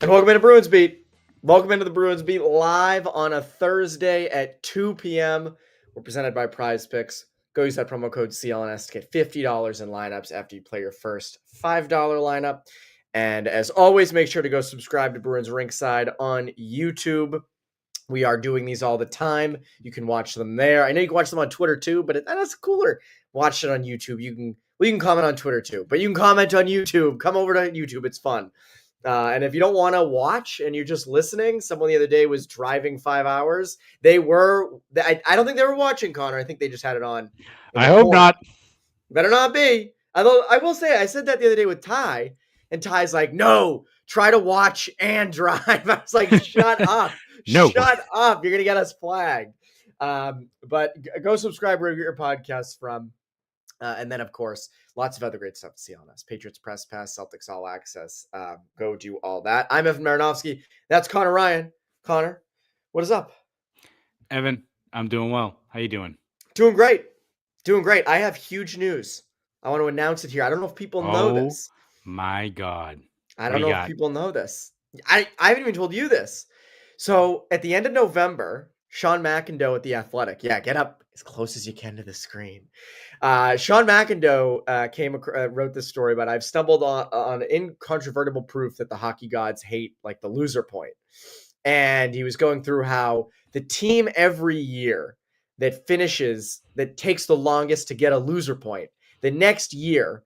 And welcome into Bruins Beat. Welcome into the Bruins Beat live on a Thursday at 2 p.m. We're presented by Prize Picks. Go use that promo code CLNS to get $50 in lineups after you play your first $5 lineup. And as always, make sure to go subscribe to Bruins Rinkside on YouTube. We are doing these all the time. You can watch them there. I know you can watch them on Twitter too, but that's cooler. Watch it on YouTube. You can comment on Twitter too, but you can comment on YouTube. Come over to YouTube. It's fun. And if you don't want to watch and you're just listening, someone the other day was driving 5 hours. I don't think they were watching, Connor. I think they just had it on. I hope not. Better not be. Although I will say, I said that the other day with Ty, and Ty's like, no, try to watch and drive. I was like, shut up. No. Shut up. You're going to get us flagged. But go subscribe wherever your podcasts from. And then, of course, lots of other great stuff to see on us. Patriots Press Pass, Celtics All Access. Go do all that. I'm Evan Marinofsky. That's Conor Ryan. Connor, what is up? Evan, I'm doing well. How you doing? Doing great. I have huge news. I want to announce it here. I don't know if people know this. My God. I don't know if people know this. I haven't even told you this. So at the end of November, Sean McIndoe at The Athletic. Yeah, get up as close as you can to the screen. Sean McIndoe wrote this story, but I've stumbled on incontrovertible proof that the hockey gods hate like the loser point. And he was going through how the team every year that takes the longest to get a loser point, the next year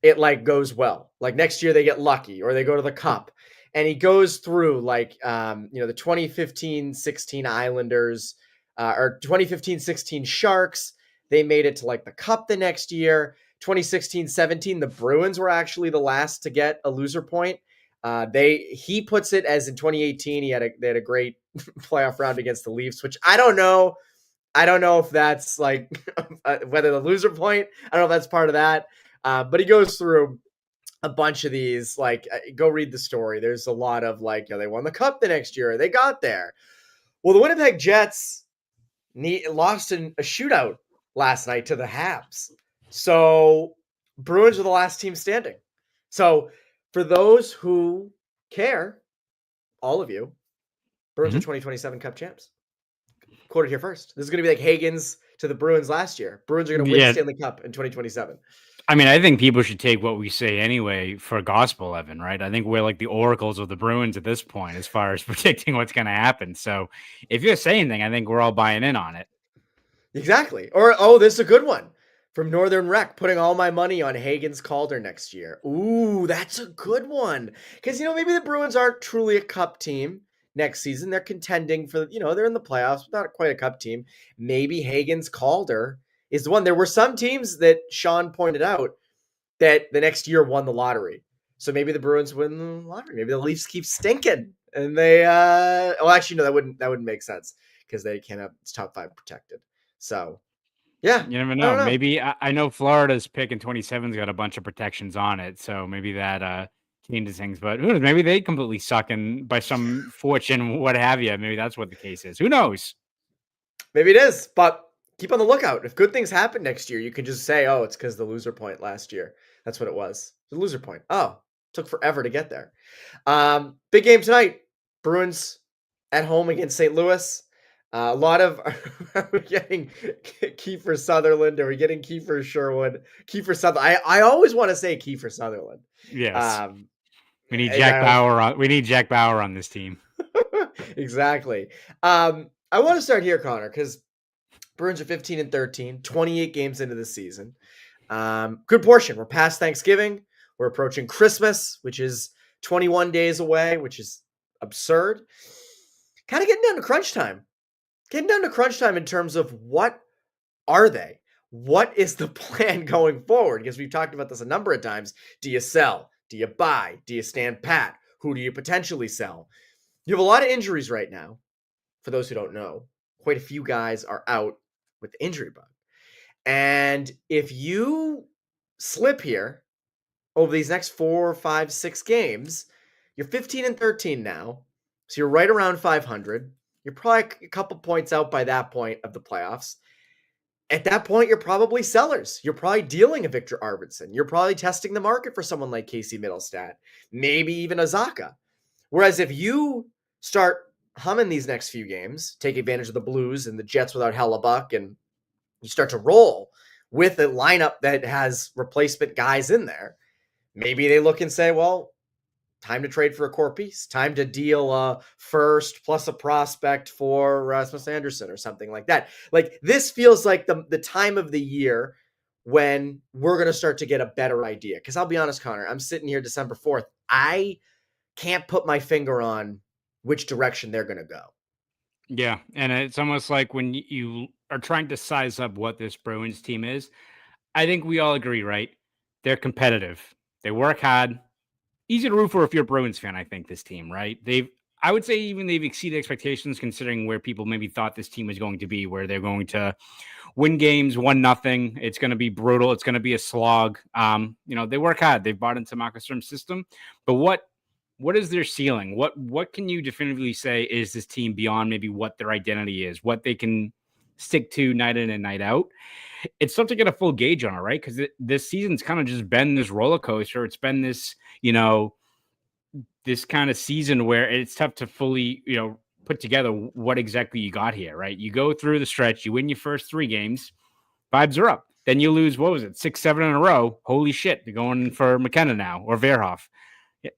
it like goes well. Like next year they get lucky or they go to the cup. And he goes through like, the 2015-16 Islanders or 2015-16 Sharks. They made it to like the cup the next year. 2016-17, the Bruins were actually the last to get a loser point. He puts it as in 2018, they had a great playoff round against the Leafs, which I don't know. I don't know if that's like whether the loser point, I don't know if that's part of that. But he goes through a bunch of these, like, go read the story. There's a lot of like, they won the cup the next year. They got there. Well, the Winnipeg Jets lost in a shootout last night to the Habs. So Bruins are the last team standing. So for those who care, all of you, Bruins are 2027 Cup champs. Quoted here first. This is going to be like Hagen's to the Bruins last year. Bruins are going to win the Stanley Cup in 2027. I mean, I think people should take what we say anyway for gospel, Evan, right? I think we're like the oracles of the Bruins at this point as far as predicting what's going to happen. So if you're saying anything, I think we're all buying in on it. Exactly. Or, this is a good one from Northern Rec, putting all my money on Hagen's Calder next year. Ooh, that's a good one. Because, maybe the Bruins aren't truly a cup team next season. They're contending for, they're in the playoffs, but not quite a cup team. Maybe Hagen's Calder is the one. There were some teams that Sean pointed out that the next year won the lottery. So maybe the Bruins win the lottery. Maybe the Leafs keep stinking. And they, actually, no, that wouldn't make sense because they can't have top 5 protected. So, yeah. You never know. Maybe I know Florida's pick in 27's got a bunch of protections on it. So maybe that changes things. But who knows? Maybe they completely suck and by some fortune, what have you. Maybe that's what the case is. Who knows? Maybe it is. But keep on the lookout. If good things happen next year, you can just say, it's because the loser point last year. That's what it was. The loser point. Took forever to get there. Big game tonight. Bruins at home against St. Louis. A lot of are we getting Kiefer Sutherland? Are we getting Kiefer Sherwood? Kiefer Sutherland. I always want to say Kiefer Sutherland. Yes. We need Jack Bauer. We need Jack Bauer on this team. Exactly. I want to start here, Connor, because Bruins are 15-13, 28 games into the season. Good portion. We're past Thanksgiving. We're approaching Christmas, which is 21 days away, which is absurd. Kind of getting down to crunch time. In terms of what are they? What is the plan going forward? Because we've talked about this a number of times. Do you sell? Do you buy? Do you stand pat? Who do you potentially sell? You have a lot of injuries right now. For those who don't know, quite a few guys are out with the injury bug. And if you slip here over these next 4, 5, 6 games, you're 15-13 now. So you're right around 500. You're probably a couple points out by that point of the playoffs. At that point, you're probably sellers. You're probably dealing a Victor Arvidsson. You're probably testing the market for someone like Casey Middlestat, maybe even Azaka. Whereas if you start humming these next few games, take advantage of the Blues and the Jets without Hellebuck, and you start to roll with a lineup that has replacement guys in there, maybe they look and say, well, time to trade for a core piece, time to deal a first plus a prospect for Rasmus Anderson or something like that. Like, this feels like the time of the year when we're going to start to get a better idea. Because I'll be honest, Connor, I'm sitting here December 4th. I can't put my finger on which direction they're going to go. Yeah, and it's almost like when you are trying to size up what this Bruins team is, I think we all agree, right? They're competitive. They work hard. Easy to root for if you're a Bruins fan, I think, this team, right? I would say even they've exceeded expectations considering where people maybe thought this team was going to be, where they're going to win games 1-0. It's going to be brutal. It's going to be a slog. They work hard. They've bought into Marcus Sturm's system, but what is their ceiling? What can you definitively say is this team beyond maybe what their identity is, what they can stick to night in and night out? It's tough to get a full gauge on it, right? Because this season's kind of just been this roller coaster. It's been this, this kind of season where it's tough to fully, put together what exactly you got here, right? You go through the stretch, you win your first 3 games, vibes are up. Then you lose, 6, 7 in a row. Holy shit, you're going for McKenna now or Verhoff. Yeah,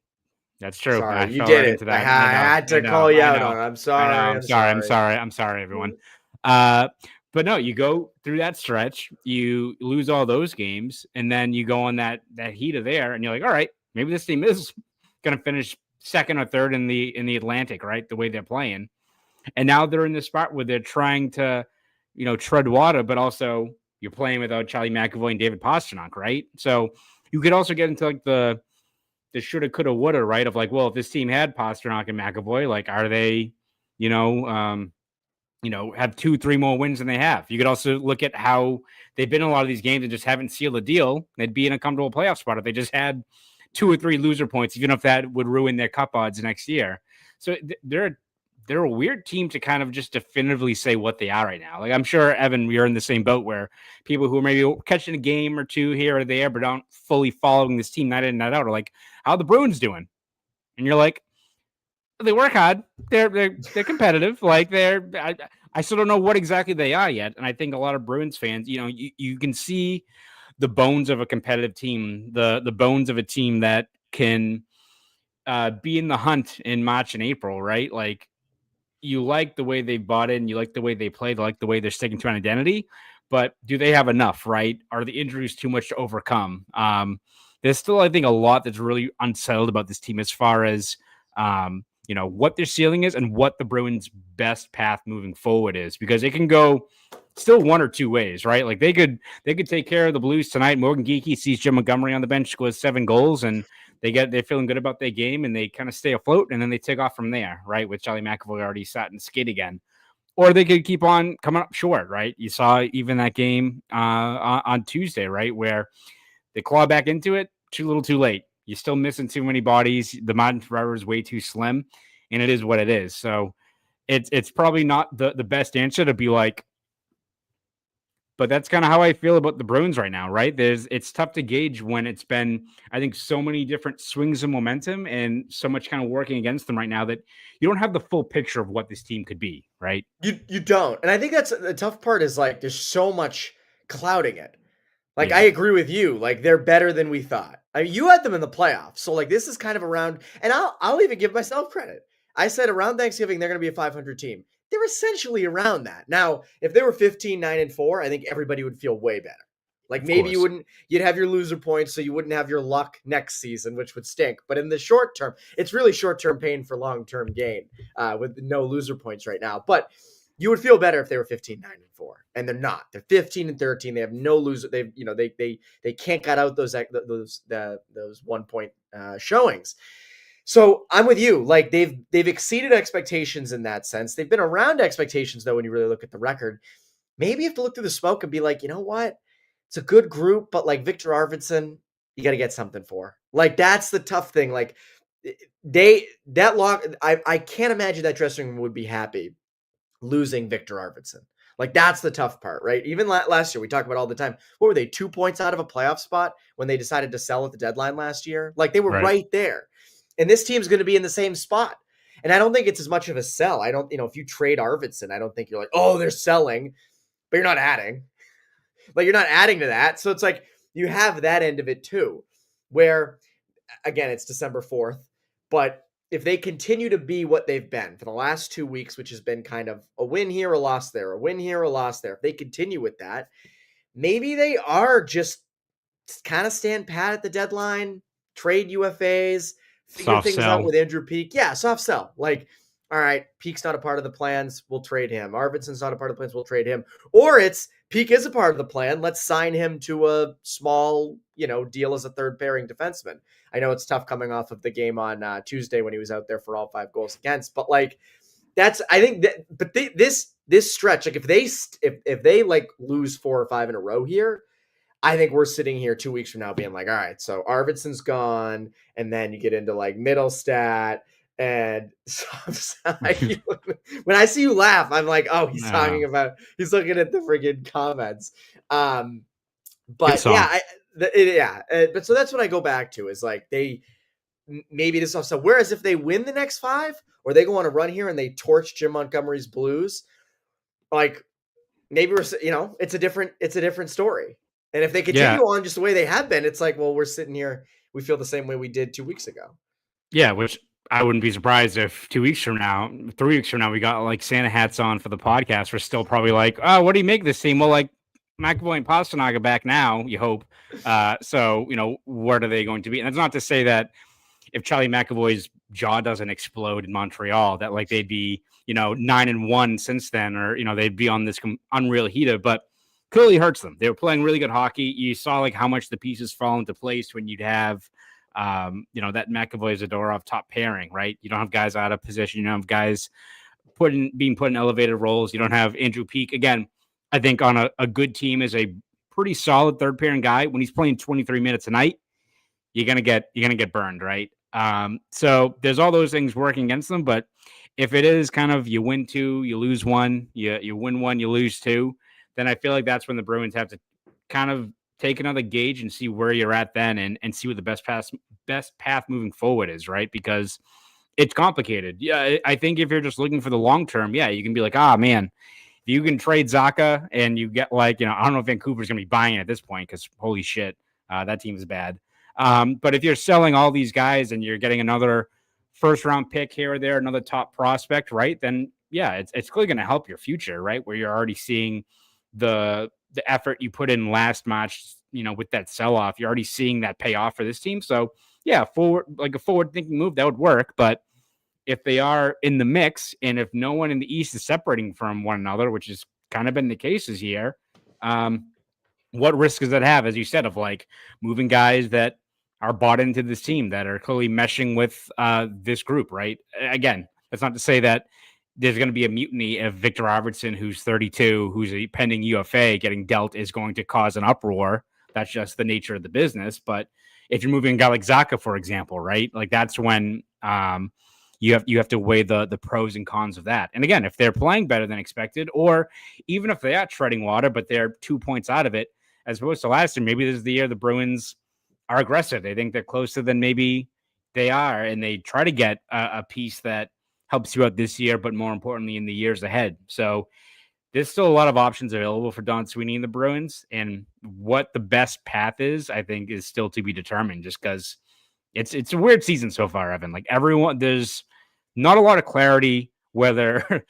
that's true. Sorry, I you fell did right it. into that. I had to call you out on it. I'm sorry. I'm sorry, everyone. But no, you go through that stretch, you lose all those games, and then you go on that heater there, and you're like, all right, maybe this team is going to finish second or third in the Atlantic, right? The way they're playing, and now they're in this spot where they're trying to, tread water, but also you're playing without Charlie McAvoy and David Pastrnak, right? So you could also get into like the shoulda, coulda, woulda, right? Of like, well, if this team had Pastrnak and McAvoy, like, are they, have 2-3 more wins than they have? You could also look at how they've been in a lot of these games and just haven't sealed a deal. They'd be in a comfortable playoff spot if they just had 2 or 3 loser points, even if that would ruin their cup odds next year. So they're a weird team to kind of just definitively say what they are right now. Like, I'm sure, Evan, you're in the same boat where people who are maybe catching a game or 2 here or there, but aren't fully following this team night in and night out are like, how are the Bruins doing? And you're like, they work hard. They're competitive. Like, I still don't know what exactly they are yet. And I think a lot of Bruins fans, you can see the bones of a competitive team, the bones of a team that can be in the hunt in March and April, right? Like, you like the way they bought in, you like the way they play, they like the way they're sticking to an identity, but do they have enough, right? Are the injuries too much to overcome? There's still, I think, a lot that's really unsettled about this team as far as, what their ceiling is and what the Bruins' best path moving forward is, because it can go still 1 or 2 ways, right? Like, they could take care of the Blues tonight. Morgan Geekie sees Jim Montgomery on the bench, scores 7 goals, and they're feeling good about their game, and they kind of stay afloat, and then they take off from there, right? With Charlie McAvoy already starting to skate again. Or they could keep on coming up short, right? You saw even that game on Tuesday, right, where they claw back into it too little too late. You're still missing too many bodies. The Martin Forever is way too slim, and it is what it is. So it's probably not the best answer to be like, but that's kind of how I feel about the Bruins right now, right? It's tough to gauge when it's been, I think, so many different swings of momentum and so much kind of working against them right now that you don't have the full picture of what this team could be, right? You don't. And I think that's the tough part is, like, there's so much clouding it. Like, Yeah. I agree with you. Like, they're better than we thought. I mean, you had them in the playoffs. So, like, this is kind of around, and I'll even give myself credit. I said around Thanksgiving, they're going to be a 500 team. They're essentially around that. Now, if they were 15-9-4, I think everybody would feel way better. Like, maybe you'd have your loser points, so you wouldn't have your luck next season, which would stink. But in the short term, it's really short-term pain for long-term gain with no loser points right now. But you would feel better if they were 15-9-4, and they're not. They're 15-13. They have no loser. They can't cut out those 1-point showings. So I'm with you. Like, they've exceeded expectations in that sense. They've been around expectations, though, when you really look at the record. Maybe you have to look through the smoke and be like, you know what? It's a good group, but, like, Victor Arvidsson, you got to get something for. Like, that's the tough thing. Like, I can't imagine that dressing room would be happy losing Victor Arvidsson. Like, that's the tough part, right? Even last year, we talk about all the time. What were they, 2 points out of a playoff spot when they decided to sell at the deadline last year? Like, they were right there. And this team's going to be in the same spot. And I don't think it's as much of a sell. I don't, if you trade Arvidsson, I don't think you're like, oh, they're selling, but you're not adding. Like, you're not adding to that. So it's like you have that end of it too, where, again, it's December 4th. But if they continue to be what they've been for the last 2 weeks, which has been kind of a win here, a loss there, a win here, a loss there, if they continue with that, maybe they are just kind of stand pat at the deadline, trade UFAs, figure Soft things sell. out with Andrew Peeke. Yeah, soft sell. Like, all right, Peake's not a part of the plans. We'll trade him. Arvidsson's not a part of the plans. We'll trade him. Or it's Peeke is a part of the plan. Let's sign him to a small, deal as a third pairing defenseman. I know it's tough coming off of the game on Tuesday when he was out there for all 5 goals against, but like I think that, but this stretch, like if they like lose 4 or 5 in a row here, I think we're sitting here 2 weeks from now being like, all right, so Arvidsson's gone, and then you get into like Middlestat, and when I see you laugh, I'm like, oh, he's looking at the friggin' comments. But yeah, but so that's what I go back to is like maybe this stuff. So whereas if they win the next 5, or they go on a run here and they torch Jim Montgomery's Blues, like maybe it's a different story. And if they continue on just the way they have been, it's like, well, we're sitting here, we feel the same way we did 2 weeks ago. Yeah, which I wouldn't be surprised if 2 weeks from now, 3 weeks from now, we got like Santa hats on for the podcast. We're still probably like, oh, what do you make of this team? Well, like McAvoy and Pastrnak are back now, you hope. So, what are they going to be? And that's not to say that if Charlie McAvoy's jaw doesn't explode in Montreal, that like they'd be, 9-1 since then, or, they'd be on this unreal heater, but clearly hurts them. They were playing really good hockey. You saw like how much the pieces fall into place when you'd have, that McAvoy Zadorov top pairing, right? You don't have guys out of position. You don't have guys being put in elevated roles. You don't have Andrew Peeke. Again, I think on a good team is a pretty solid third pairing guy. When he's playing 23 minutes a night, you're gonna get burned, right? So there's all those things working against them. But if it is kind of you win 2, you lose 1, you win 1, you lose 2, then I feel like that's when the Bruins have to kind of take another gauge and see where you're at then, and see what the best path moving forward is, right? Because it's complicated. Yeah, I think if you're just looking for the long term, yeah, you can be like, man, if you can trade Zacha and you get like, I don't know if Vancouver's going to be buying it at this point because holy shit, that team is bad. But if you're selling all these guys and you're getting another first round pick here or there, another top prospect, right? Then yeah, it's clearly going to help your future, right? Where you're already seeing the effort you put in last match, with that sell-off, you're already seeing that pay off for this team. So yeah, a forward-thinking move, that would work. But if they are in the mix, and if no one in the East is separating from one another, which has kind of been the case this year, what risk does that have, as you said, of like moving guys that are bought into this team that are clearly meshing with this group, right? Again, that's not to say that there's going to be a mutiny if Victor Arvidsson, who's 32, who's a pending UFA, getting dealt is going to cause an uproar. That's just the nature of the business. But if you're moving a guy like Zacha, for example, right? Like that's when you have to weigh the pros and cons of that. And again, if they're playing better than expected, or even if they are treading water, but they're 2 points out of it, as opposed to last year, maybe this is the year the Bruins are aggressive. They think they're closer than maybe they are, and they try to get a piece that helps you out this year, but more importantly, in the years ahead. So there's still a lot of options available for Don Sweeney and the Bruins, and what the best path is, I think, is still to be determined, just because it's a weird season so far, Evan. Like there's not a lot of clarity whether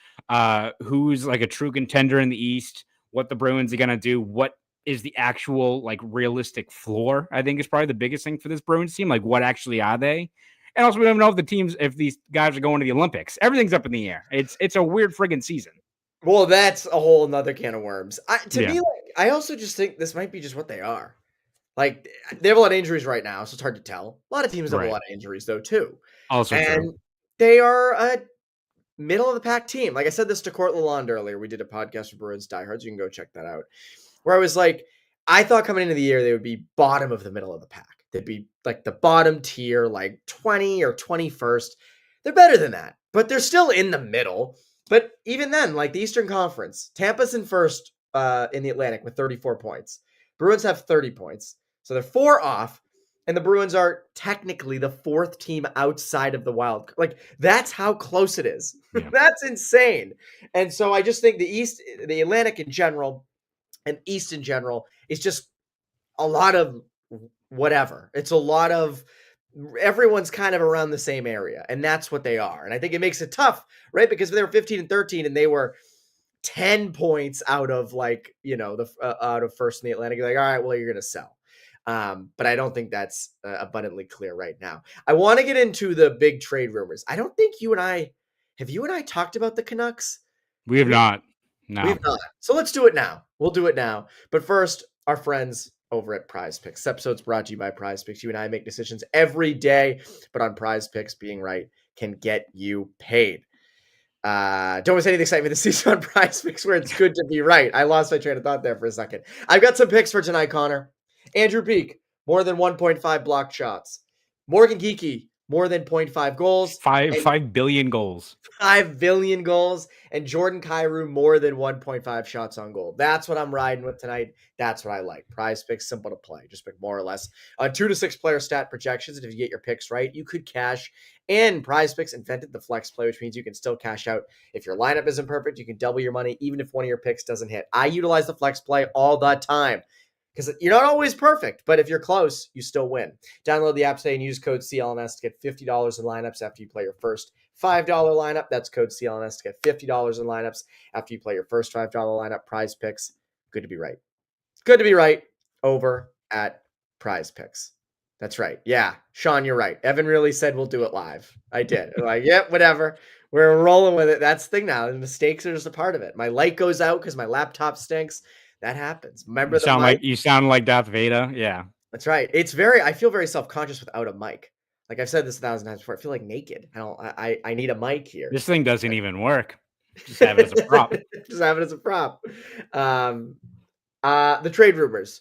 who's like a true contender in the East, what the Bruins are going to do, what is the actual like realistic floor, I think is probably the biggest thing for this Bruins team. Like what actually are they? And also, we don't know if these guys are going to the Olympics. Everything's up in the air. It's a weird friggin' season. Well, that's a whole nother can of worms. I also just think this might be just what they are. Like, they have a lot of injuries right now, so it's hard to tell. A lot of teams have a lot of injuries, though, too. Also and true. They are a middle-of-the-pack team. Like, I said this to Court Lalonde earlier. We did a podcast for Bruins Diehards. You can go check that out. Where I was like, I thought coming into the year they would be bottom of the middle of the pack. They'd be like the bottom tier, like 20 or 21st. They're better than that, but they're still in the middle. But even then, like the Eastern Conference, Tampa's in first in the Atlantic with 34 points. Bruins have 30 points. So they're 4 off. and the Bruins are technically the 4th team outside of the wild. Like, that's how close it is. Yeah. That's insane. And so I just think the Atlantic in general, and East in general, is just a lot of whatever. It's a lot of everyone's kind of around the same area, and that's what they are. And I think it makes it tough, right? Because if they were 15 and 13 and they were 10 points out of out of first in the Atlantic, you're like, all right, well, you're going to sell. But I don't think that's abundantly clear right now. I want to get into the big trade rumors. I don't think you and I talked about the Canucks. We have not. No. We've not. So let's do it now. We'll do it now. But first, our friends over at Prize Picks. This episode's brought to you by Prize Picks. You and I make decisions every day, but on Prize Picks, being right can get you paid. Don't miss any of the excitement this season on Prize Picks, where it's good to be right. I lost my train of thought there for a second. I've got some picks for tonight, Connor. Andrew Peak, more than 1.5 blocked shots. Morgan Geekie, more than 0.5 goals. 5 billion goals. 5 billion goals. And Jordan Kyrou, more than 1.5 shots on goal. That's what I'm riding with tonight. That's what I like. Prize Picks, simple to play. Just pick more or less on 2 to 6 player stat projections. And if you get your picks right, you could cash. And Prize Picks invented the flex play, which means you can still cash out. If your lineup isn't perfect, you can double your money, even if one of your picks doesn't hit. I utilize the flex play all the time, because you're not always perfect, but if you're close, you still win. Download the app today and use code CLNS to get $50 in lineups after you play your first $5 lineup. That's code CLNS to get $50 in lineups after you play your first $5 lineup. Prize Picks. Good to be right. Good to be right over at Prize Picks. That's right. Yeah, Sean, you're right. Evan really said we'll do it live. I did. I'm like, yep, whatever. We're rolling with it. That's the thing now. The mistakes are just a part of it. My light goes out because my laptop stinks. That happens. Remember you sound like Darth Vader. Yeah, that's right. I feel very self-conscious without a mic. Like I've said this 1,000 times before. I feel like naked. I need a mic here. This thing doesn't even work. Just have it as a prop. Just have it as a prop. The trade rumors.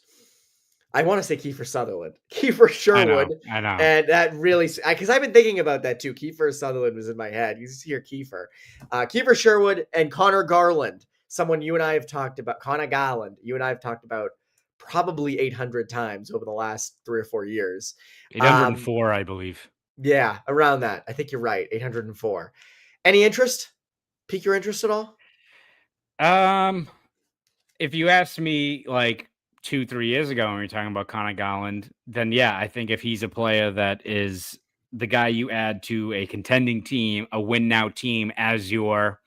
I want to say Kiefer Sutherland. Kiefer Sherwood. I know. And that really, because I've been thinking about that too. Kiefer Sutherland was in my head. You just hear Kiefer. Kiefer Sherwood and Conor Garland. Someone you and I have talked about. Conor Garland. You and I have talked about probably 800 times over the last 3 or 4 years. 804, I believe. Yeah, around that. I think you're right. 804. Any interest? Pique your interest at all? If you asked me like 2-3 years ago when we were talking about Conor Garland, then yeah, I think if he's a player that is the guy you add to a contending team, a win now team, as your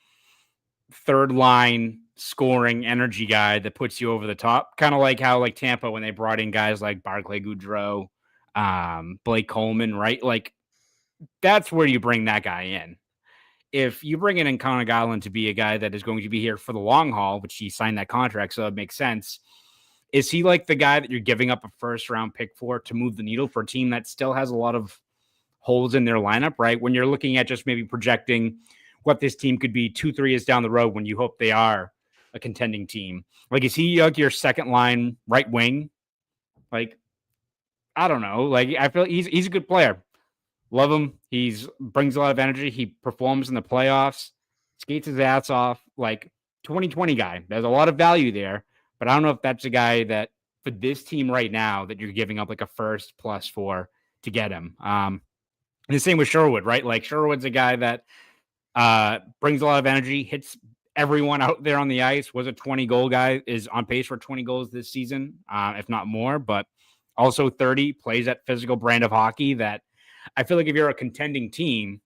third line scoring energy guy that puts you over the top, kind of like how like Tampa when they brought in guys like Barclay Goodrow, Blake Coleman, right? Like that's where you bring that guy in. If you bring in Conor Garland to be a guy that is going to be here for the long haul, which he signed that contract, so it makes sense. Is he like the guy that you're giving up a first round pick for to move the needle for a team that still has a lot of holes in their lineup, right? When you're looking at just maybe projecting what this team could be 2-3 years down the road when you hope they are a contending team. Like, is he like your second line right wing? Like, I don't know. Like, I feel he's a good player. Love him. He's brings a lot of energy. He performs in the playoffs, skates his ass off. Like 2020 guy. There's a lot of value there, but I don't know if that's a guy that for this team right now that you're giving up like a first plus for to get him. And the same with Sherwood, right? Like Sherwood's a guy that brings a lot of energy, hits everyone out there on the ice, was a 20-goal guy, is on pace for 20 goals this season, if not more, but also 30, plays that physical brand of hockey that I feel like if you're a contending team,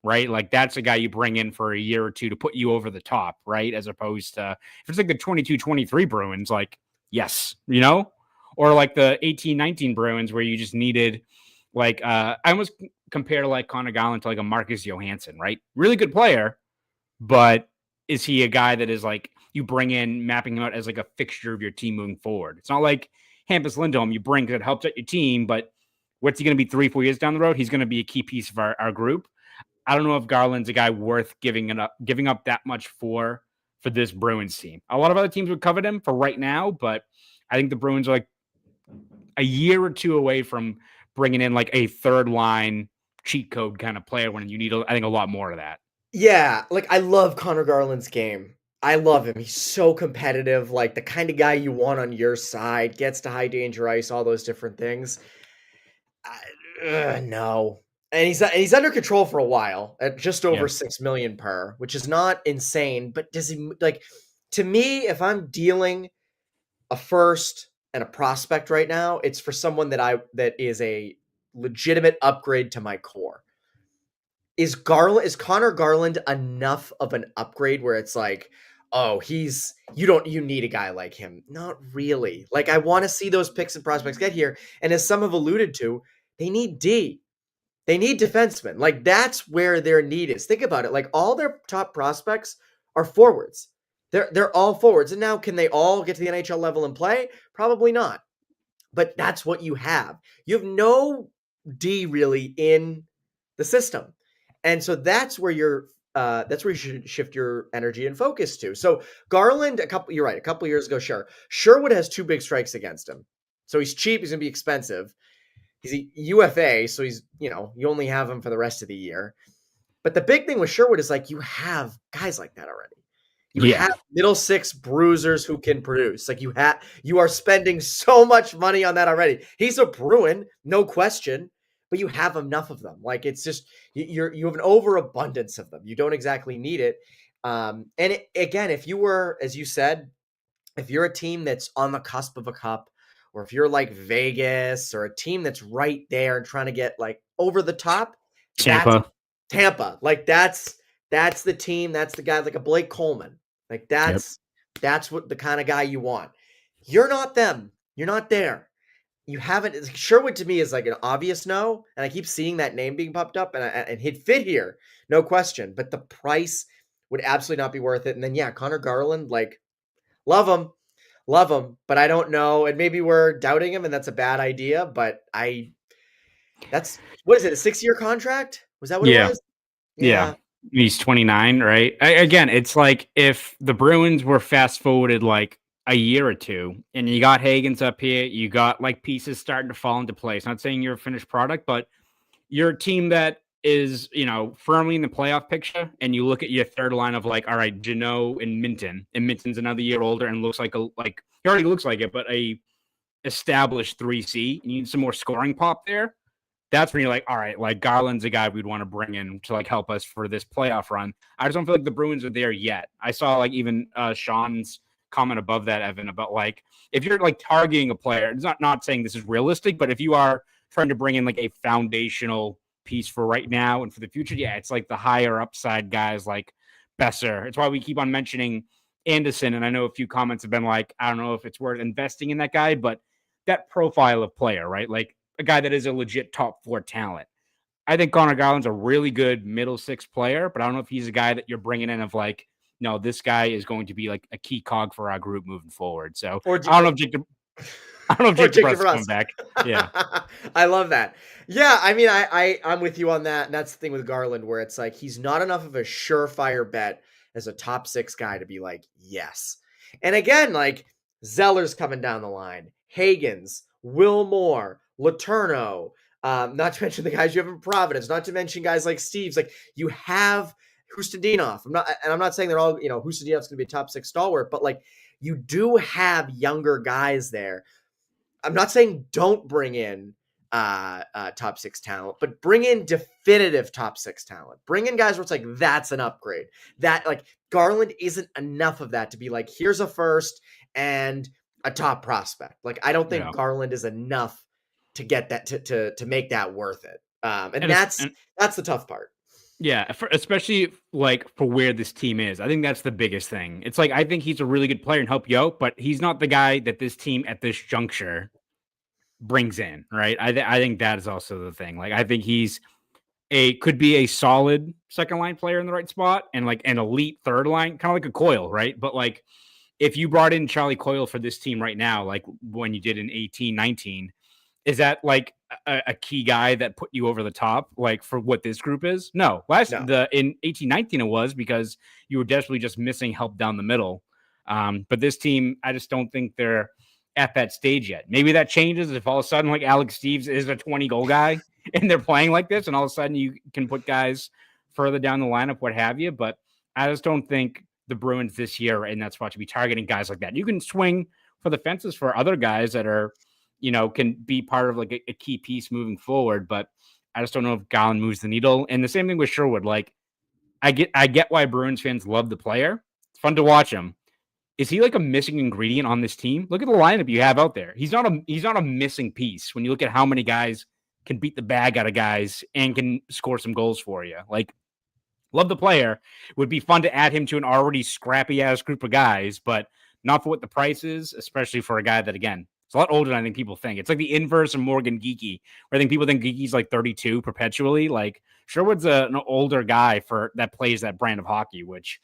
right, like that's a guy you bring in for a year or two to put you over the top, right, as opposed to if it's like the 22-23 Bruins, like, yes, you know, or like the 18-19 Bruins where you just needed like I almost compare like Conor Garland to like a Marcus Johansson, right? Really good player, but is he a guy that is like you bring in mapping him out as like a fixture of your team moving forward? It's not like Hampus Lindholm you bring because it helps out your team, but what's he going to be 3-4 years down the road? He's going to be a key piece of our group. I don't know if Garland's a guy worth giving up that much for this Bruins team. A lot of other teams would covet him for right now, but I think the Bruins are like a year or two away from bringing in like a third line cheat code kind of player when you need, I think, a lot more of that. Yeah, like I love Conor Garland's game. I love him. He's so competitive, like the kind of guy you want on your side, gets to high danger ice, all those different things. No. And he's under control for a while at just over Yeah. 6 million per, which is not insane, but does he like to me if I'm dealing a first and a prospect right now, it's for someone that is a legitimate upgrade to my core. Is Connor Garland enough of an upgrade where it's like, oh, you need a guy like him? Not really. Like I want to see those picks and prospects get here, and as some have alluded to, they need D. They need defensemen. Like that's where their need is. Think about it. Like all their top prospects are forwards. They're all forwards. And now can they all get to the NHL level and play? Probably not. But that's what you have. You have no D really in the system. And so that's where you should shift your energy and focus to. So Garland, you're right, a couple years ago, sure. Sherwood has 2 big strikes against him. So he's cheap, he's gonna be expensive. He's a UFA, so you only have him for the rest of the year. But the big thing with Sherwood is like you have guys like that already. You have middle six bruisers who can produce. Like you are spending so much money on that already. He's a Bruin, no question, but you have enough of them. Like it's just you have an overabundance of them. You don't exactly need it. Again, if you were, as you said, if you're a team that's on the cusp of a cup, or if you're like Vegas or a team that's right there and trying to get like over the top, that's Tampa. Like that's the team. That's the guy like a Blake Coleman. Like that's what the kind of guy you want. You're not them. You're not there. You haven't. Sherwood to me is like an obvious no, and I keep seeing that name being popped up, and he'd fit here, no question. But the price would absolutely not be worth it. And then Connor Garland, like love him, but I don't know. And maybe we're doubting him, and that's a bad idea. But what is it? A 6-year contract? Was that what it was? Yeah. He's 29, right? Again, it's like if the Bruins were fast forwarded like a year or two, and you got Hagens up here, you got like pieces starting to fall into place. Not saying you're a finished product, but you're a team that is, firmly in the playoff picture, and you look at your third line of like, all right, Jeannot and Minton's another year older and looks like he already looks like it, but a established 3C. You need some more scoring pop there. That's when you're like, all right, like Garland's a guy we'd want to bring in to like help us for this playoff run. I just don't feel like the Bruins are there yet. I saw like even Sean's comment above that, Evan, about like if you're like targeting a player, it's not saying this is realistic, but if you are trying to bring in like a foundational piece for right now and for the future, it's like the higher upside guys like Besser. It's why we keep on mentioning Anderson, and I know a few comments have been like, I don't know if it's worth investing in that guy, but that profile of player, right? Like a guy that is a legit top 4 talent. I think Connor Garland's a really good middle 6 player, but I don't know if he's a guy that you're bringing in of like, no, this guy is going to be like a key cog for our group moving forward. So I don't know if Jacob DeBrusk's coming back. Yeah. I love that. Yeah, I mean, I'm with you on that. And that's the thing with Garland, where it's like he's not enough of a surefire bet as a top 6 guy to be like, yes. And again, like Zeller's coming down the line, Hagens, Wilmore, Letourneau, not to mention the guys you have in Providence, not to mention guys like Steve's. Like you have Hustadinov. I'm not saying they're all, Hustadinov's going to be a top 6 stalwart, but like you do have younger guys there. I'm not saying don't bring in top 6 talent, but bring in definitive top 6 talent. Bring in guys where it's like that's an upgrade. That like Garland isn't enough of that to be like here's a first and a top prospect. Like I don't think Garland is enough to get that to make that worth it. And that's the tough part. Yeah, especially like for where this team is. I think that's the biggest thing. It's like I think he's a really good player and help you out, but he's not the guy that this team at this juncture brings in, right? I think that is also the thing. Like I think he's could be a solid second line player in the right spot and like an elite third line, kind of like a Coyle, right? But like if you brought in Charlie Coyle for this team right now, like when you did in 18-19, is that like a key guy that put you over the top, like for what this group is? No. In 18-19 it was because you were desperately just missing help down the middle. But this team, I just don't think they're at that stage yet. Maybe that changes if all of a sudden like Alex Steves is a 20-goal guy and they're playing like this, and all of a sudden you can put guys further down the lineup, what have you. But I just don't think the Bruins this year are in that spot to be targeting guys like that. You can swing for the fences for other guys that are can be part of like a key piece moving forward. But I just don't know if Garland moves the needle. And the same thing with Sherwood. Like I get why Bruins fans love the player. It's fun to watch him. Is he like a missing ingredient on this team? Look at the lineup you have out there. He's not a missing piece when you look at how many guys can beat the bag out of guys and can score some goals for you. Like, love the player. It would be fun to add him to an already scrappy ass group of guys, but not for what the price is, especially for a guy that, again, it's a lot older than I think people think. It's like the inverse of Morgan Geekie, where I think people think Geekie's like 32 perpetually. Like, Sherwood's an older guy that plays that brand of hockey, which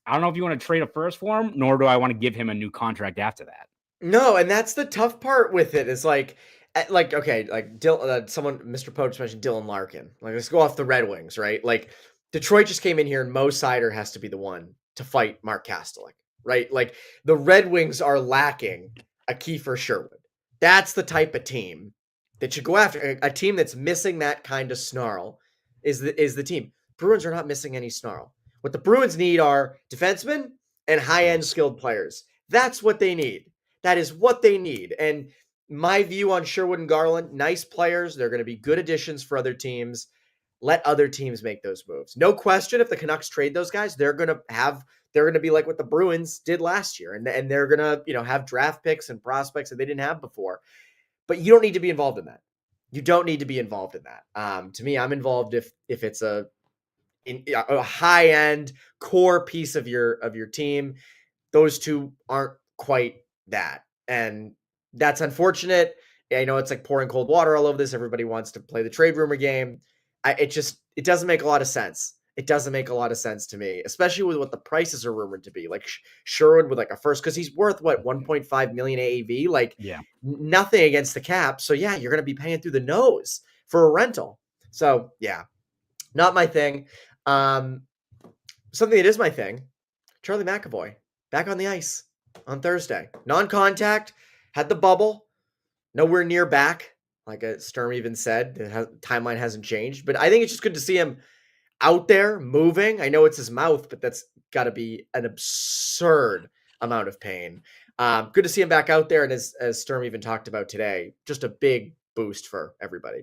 I don't know if you want to trade a first for him, nor do I want to give him a new contract after that. No, and that's the tough part with it. Is okay, like someone, Mr. Poach mentioned Dylan Larkin. Like, let's go off the Red Wings, right? Like, Detroit just came in here, and Mo Sider has to be the one to fight Mark Kastelik, right? Like, the Red Wings are lacking a Kiefer Sherwood. That's the type of team that should go after. A team that's missing that kind of snarl is the team. Bruins are not missing any snarl. What the Bruins need are defensemen and high-end skilled players. That's what they need. That is what they need. And my view on Sherwood and Garland, nice players. They're going to be good additions for other teams. Let other teams make those moves. No question, if the Canucks trade those guys, they're going to be like what the Bruins did last year. And they're going to, have draft picks and prospects that they didn't have before. But you don't need to be involved in that. You don't need to be involved in that. To me, I'm involved if it's a high-end core piece of your team. Those two aren't quite that, and that's unfortunate. I know it's like pouring cold water all over this. Everybody wants to play the trade rumor game. It doesn't make a lot of sense. It doesn't make a lot of sense to me, especially with what the prices are rumored to be. Like Sherwood with like a first, because he's worth what, 1.5 million AAV. Like, yeah, nothing against the cap. So yeah, you're going to be paying through the nose for a rental. So yeah, not my thing. Something that is my thing, Charlie McAvoy, back on the ice on Thursday. Non-contact, had the bubble, nowhere near back, like Sturm even said. The timeline hasn't changed, but I think it's just good to see him out there moving. I know it's his mouth, but that's got to be an absurd amount of pain. Good to see him back out there, and as Sturm even talked about today, just a big boost for everybody.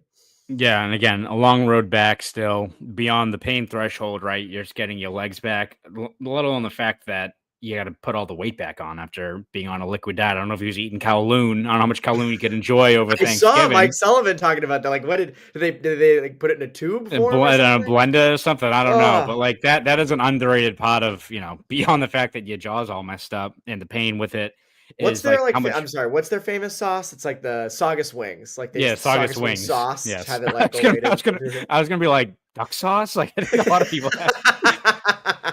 Yeah, and again, a long road back still beyond the pain threshold, right? You're just getting your legs back, let alone the fact that you got to put all the weight back on after being on a liquid diet. I don't know if he was eating Kowloon. I don't know how much Kowloon you could enjoy over Thanksgiving. I saw Mike Sullivan talking about that. Like, what did they like put it in a tube for him? A blender or something? I don't know. But like that is an underrated part of, beyond the fact that your jaw's all messed up and the pain with it. What's their I'm sorry. What's their famous sauce? It's like the Saugus wings. Like Saugus wings sauce. Yes. Have it like I was gonna be like duck sauce. Like I think a lot of people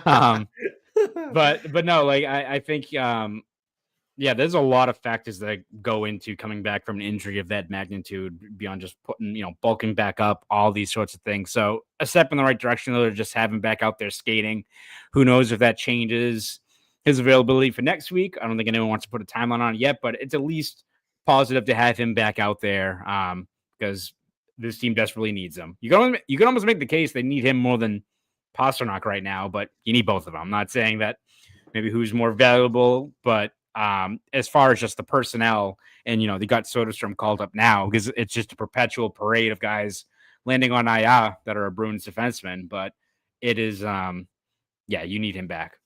have. But no, like I think there's a lot of factors that go into coming back from an injury of that magnitude beyond just putting, bulking back up, all these sorts of things. So a step in the right direction, though, to just have him back out there skating. Who knows if that changes his availability for next week? I don't think anyone wants to put a timeline on it yet, but it's at least positive to have him back out there because this team desperately needs him. You can almost make the case they need him more than Pasternak right now, but you need both of them. I'm not saying that maybe who's more valuable, but as far as just the personnel and, they got Soderstrom called up now because it's just a perpetual parade of guys landing on IR that are a Bruins defenseman, but it is, you need him back.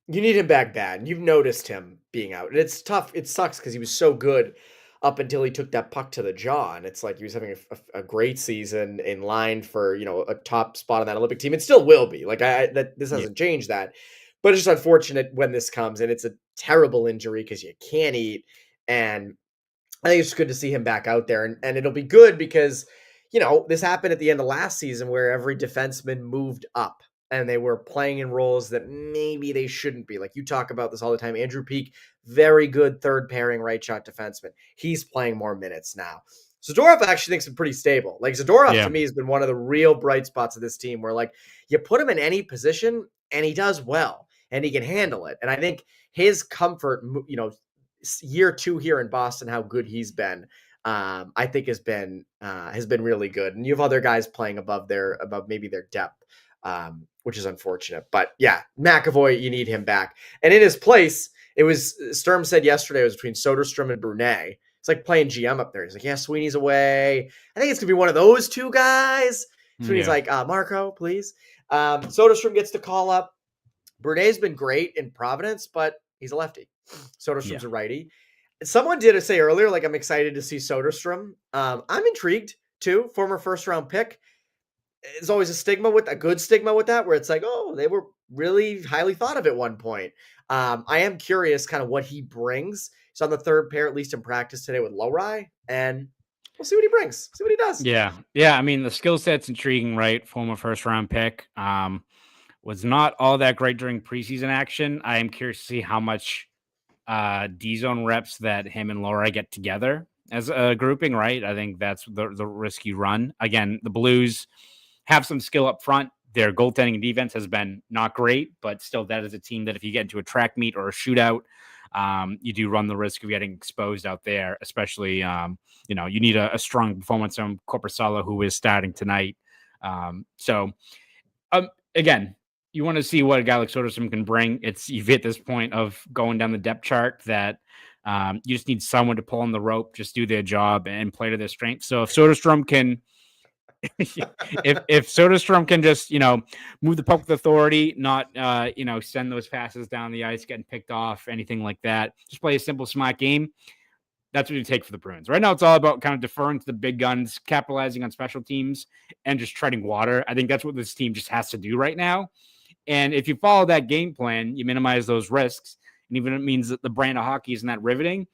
You need him back bad. And you've noticed him being out. And it's tough. It sucks because he was so good up until he took that puck to the jaw. And it's like he was having a great season in line for, a top spot on that Olympic team. It still will be. Like this hasn't changed that. But it's just unfortunate when this comes. And it's a terrible injury because you can't eat. And I think it's just good to see him back out there. And it'll be good because, this happened at the end of last season where every defenseman moved up. And they were playing in roles that maybe they shouldn't be. Like you talk about this all the time. Andrew Peeke, very good third pairing right shot defenseman. He's playing more minutes now. Zadorov actually thinks he's pretty stable. Like Zadorov to me has been one of the real bright spots of this team where like you put him in any position and he does well and he can handle it. And I think his comfort, year 2 here in Boston, how good he's been, I think has been really good. And you have other guys playing above maybe their depth. Which is unfortunate. But yeah, McAvoy, you need him back. And in his place, it was, Sturm said yesterday, it was between Soderstrom and Brunet. It's like playing GM up there. He's like, yeah, Sweeney's away. I think it's gonna be one of those two guys. Sweeney's like, Marco, please. Soderstrom gets the call up. Brunet's been great in Providence, but he's a lefty. Soderstrom's a righty. Someone did say earlier, like, I'm excited to see Soderstrom. I'm intrigued too. Former first round pick. There's always a good stigma with that, where it's like, oh, they were really highly thought of at one point. I am curious kind of what he brings. He's on the third pair, at least in practice today with Lowry, and we'll see what he brings. See what he does. Yeah. I mean, the skill set's intriguing, right? Former first round pick. Was not all that great during preseason action. I am curious to see how much D zone reps that him and Lowry get together as a grouping, right? I think that's the risk you run. Again, the Blues have some skill up front. Their goaltending and defense has been not great, but still, that is a team that if you get into a track meet or a shootout, you do run the risk of getting exposed out there, especially, you need a strong performance from Korpisalo, who is starting tonight. Again, you want to see what a guy like Soderstrom can bring. You've hit this point of going down the depth chart that you just need someone to pull on the rope, just do their job and play to their strength. So if Soderstrom can, if Soderstrom can just, move the puck with authority, not, send those passes down the ice, getting picked off, anything like that, just play a simple, smart game. That's what you take for the Bruins. Right now, it's all about kind of deferring to the big guns, capitalizing on special teams, and just treading water. I think that's what this team just has to do right now. And if you follow that game plan, you minimize those risks. And even if it means that the brand of hockey isn't that riveting,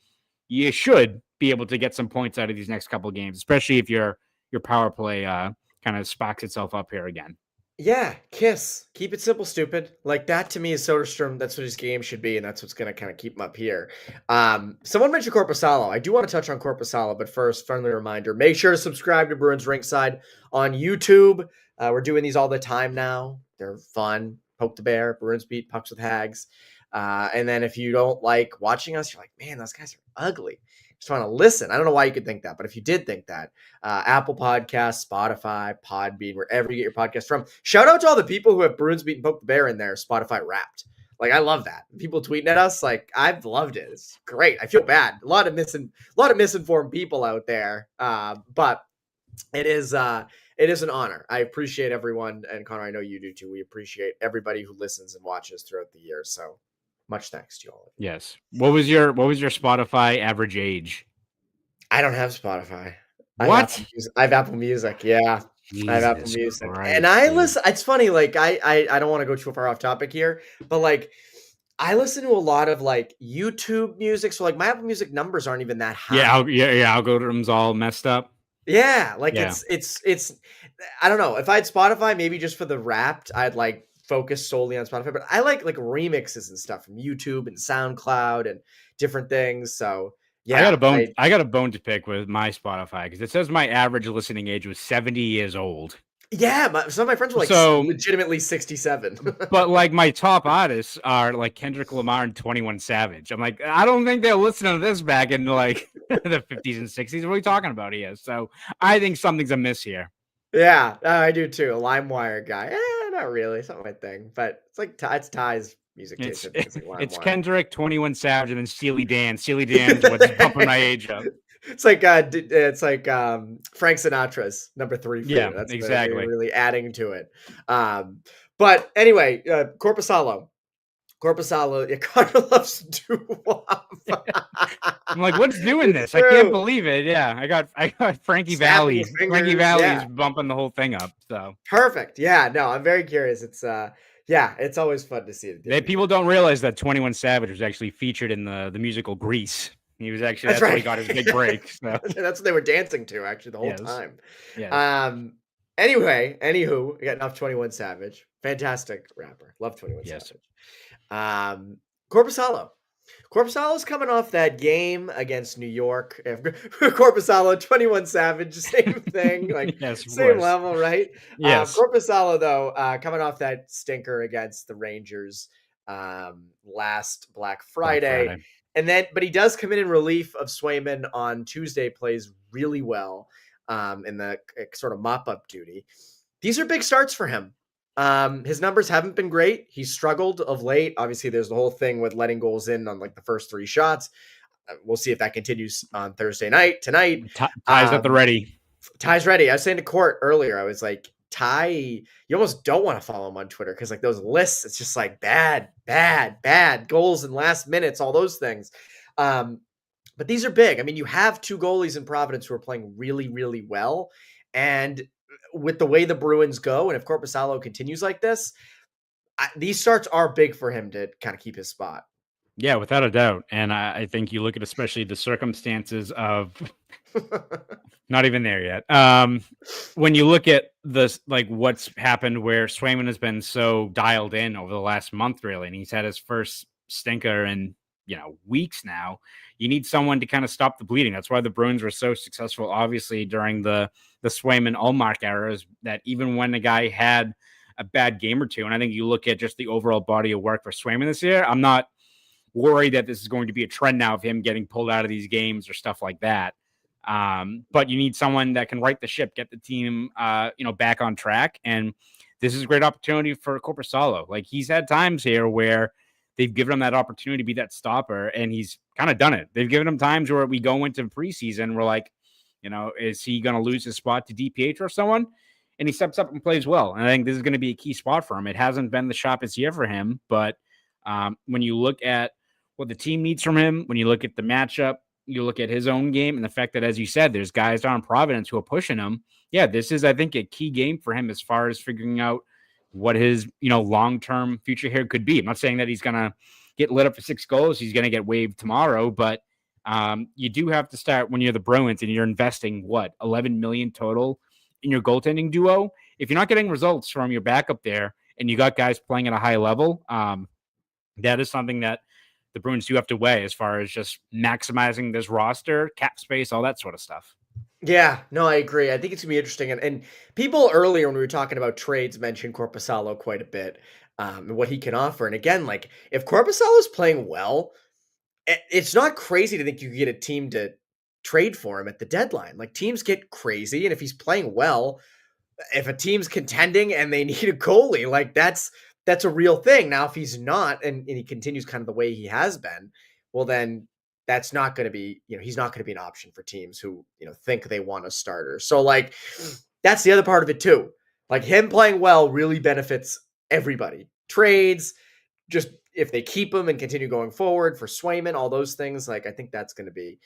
you should be able to get some points out of these next couple of games, especially if your power play kind of sparks itself up here again. Yeah, kiss. Keep it simple, stupid. Like, that to me is Soderstrom. That's what his game should be, and that's what's going to kind of keep him up here. Someone mentioned Korpisalo. I do want to touch on Korpisalo, but first, friendly reminder, make sure to subscribe to Bruins Rinkside on YouTube. We're doing these all the time now. They're fun. Poke the Bear, Bruins Beat, Pucks with Hags. And then if you don't like watching us, you're like, man, those guys are ugly. Just want to listen. I don't know why you could think that, but if you did think that, Apple Podcasts, Spotify, Podbean, wherever you get your podcast from. Shout out to all the people who have Bruins Beat and Poke the Bear in there, Spotify Wrapped. Like, I love that. People tweeting at us, like, I've loved it. It's great. I feel bad. A lot of misinformed people out there, but it is an honor. I appreciate everyone, and Conor, I know you do too. We appreciate everybody who listens and watches throughout the year. So much thanks to you all. Yes. What was your Spotify average age? I don't have Spotify. What? I have Apple Music. Yeah. Jesus I have Apple Music. Christ, and I dude. listen. It's funny. Like, I don't want to go too far off topic here, but like, I listen to a lot of like YouTube music. So like, my Apple Music numbers aren't even that high. Algorithm's all messed up. Yeah. Like, it's, I don't know. If I had Spotify, maybe just for the Wrapped, I'd like focus solely on Spotify, but I like remixes and stuff from YouTube and SoundCloud and different things. So yeah, I got a bone to pick with my Spotify because it says my average listening age was 70 years old. Yeah, some of my friends were like legitimately 67. But like my top artists are like Kendrick Lamar and 21 Savage. I'm like, I don't think they're listening to this back in like the 50s and 60s. What are we talking about here? So I think something's amiss here. Yeah, I do too. A LimeWire guy. Not really. It's not my thing, but it's like it's Ty's music taste. It's Kendrick, 21 Savage, and then Steely Dan. Steely Dan's what's bumping my age up. It's like Frank Sinatra's number 3. Yeah, that's exactly. Really adding to it. But anyway, Korpisalo. Yeah, Conor loves doo-wop. I'm like, what's doing this? I can't believe it. Yeah, I got Frankie Valli. Frankie Valli's bumping the whole thing up. So perfect. Yeah, no, I'm very curious. It's it's always fun to see it. People don't realize that 21 Savage was actually featured in the musical Grease. He was actually that's right. where he got his big break. So. That's what they were dancing to actually the whole time. Yes. Anywho, we got enough 21 Savage. Fantastic rapper. Love 21 Savage. Korpisalo's coming off that game against New York. Korpisalo, 21 Savage, same thing, like same level, right? Yes. Korpisalo though, coming off that stinker against the Rangers last Black Friday. But he does come in relief of Swayman on Tuesday, plays really well in the sort of mop-up duty. These are big starts for him. His numbers haven't been great. He's struggled of late. Obviously, there's the whole thing with letting goals in on like the first 3 shots. we'll see if that continues on Thursday night tonight. Ties at the ready. Ty's ready. I was saying to Court earlier, I was like, Ty, you almost don't want to follow him on Twitter because like those lists, it's just like bad goals in last minutes, all those things. But these are big. I mean, you have two goalies in Providence who are playing really, really well. And with the way the Bruins go, and if Korpisalo continues like this, these starts are big for him to kind of keep his spot. Yeah, without a doubt. And I think you look at especially the circumstances of not even there yet. When you look at this, like what's happened where Swayman has been so dialed in over the last month, really, and he's had his first stinker in, weeks now. You need someone to kind of stop the bleeding. That's why the Bruins were so successful, obviously, during the Swayman Ullmark eras, that even when the guy had a bad game or two, and I think you look at just the overall body of work for Swayman this year, I'm not worried that this is going to be a trend now of him getting pulled out of these games or stuff like that. But you need someone that can right the ship, get the team, back on track. And this is a great opportunity for Korpisalo. Like, he's had times here where they've given him that opportunity to be that stopper, and he's kind of done it. They've given him times where we go into preseason, we're like, is he going to lose his spot to DPH or someone? And he steps up and plays well. And I think this is going to be a key spot for him. It hasn't been the sharpest year for him, but when you look at what the team needs from him, when you look at the matchup, you look at his own game and the fact that, as you said, there's guys down in Providence who are pushing him. Yeah, this is, I think, a key game for him as far as figuring out what his, long-term future here could be. I'm not saying that he's going to get lit up for 6 goals. He's going to get waived tomorrow, but you do have to start when you're the Bruins and you're investing, $11 million total in your goaltending duo. If you're not getting results from your backup there and you got guys playing at a high level, that is something that the Bruins do have to weigh as far as just maximizing this roster, cap space, all that sort of stuff. Yeah, no, I agree. I think it's going to be interesting. And people earlier when we were talking about trades mentioned Korpisalo quite a bit, and what he can offer. And again, like if Korpisalo is playing well, it's not crazy to think you could get a team to trade for him at the deadline. Like teams get crazy. And if he's playing well, if a team's contending and they need a goalie, like that's a real thing. Now, if he's not, and he continues kind of the way he has been, well, then that's not going to be, he's not going to be an option for teams who, think they want a starter. So like, that's the other part of it too. Like him playing well really benefits everybody. Trades, just if they keep him and continue going forward for Swayman, all those things, like I think that's going to be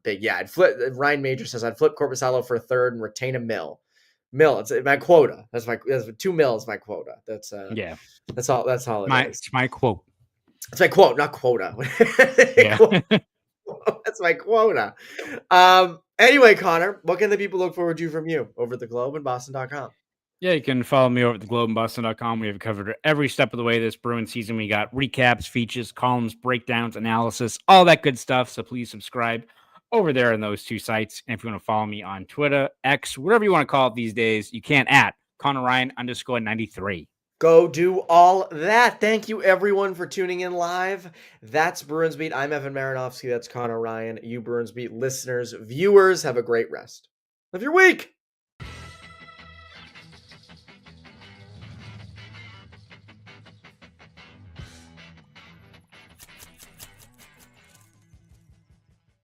big. Yeah, Ryan Major says I'd flip Korpisalo for a third and retain a mill. It's my quota. That's 2 mils. My quota. That's That's all it is. It's my quote. It's my quote, not quota. Yeah. That's my quota. Anyway, Connor, what can the people look forward to from you over at the Globe and Boston.com? Yeah, you can follow me over at theglobeandboston.com. We have covered every step of the way this Bruins season. We got recaps, features, columns, breakdowns, analysis, all that good stuff. So please subscribe over there on those 2 sites. And if you want to follow me on Twitter, X, whatever you want to call it these days, you can at Conor Ryan _93. Go do all that. Thank you, everyone, for tuning in live. That's Bruins Beat. I'm Evan Marinofsky. That's Conor Ryan. You Bruins Beat listeners, viewers, have a great rest of your week.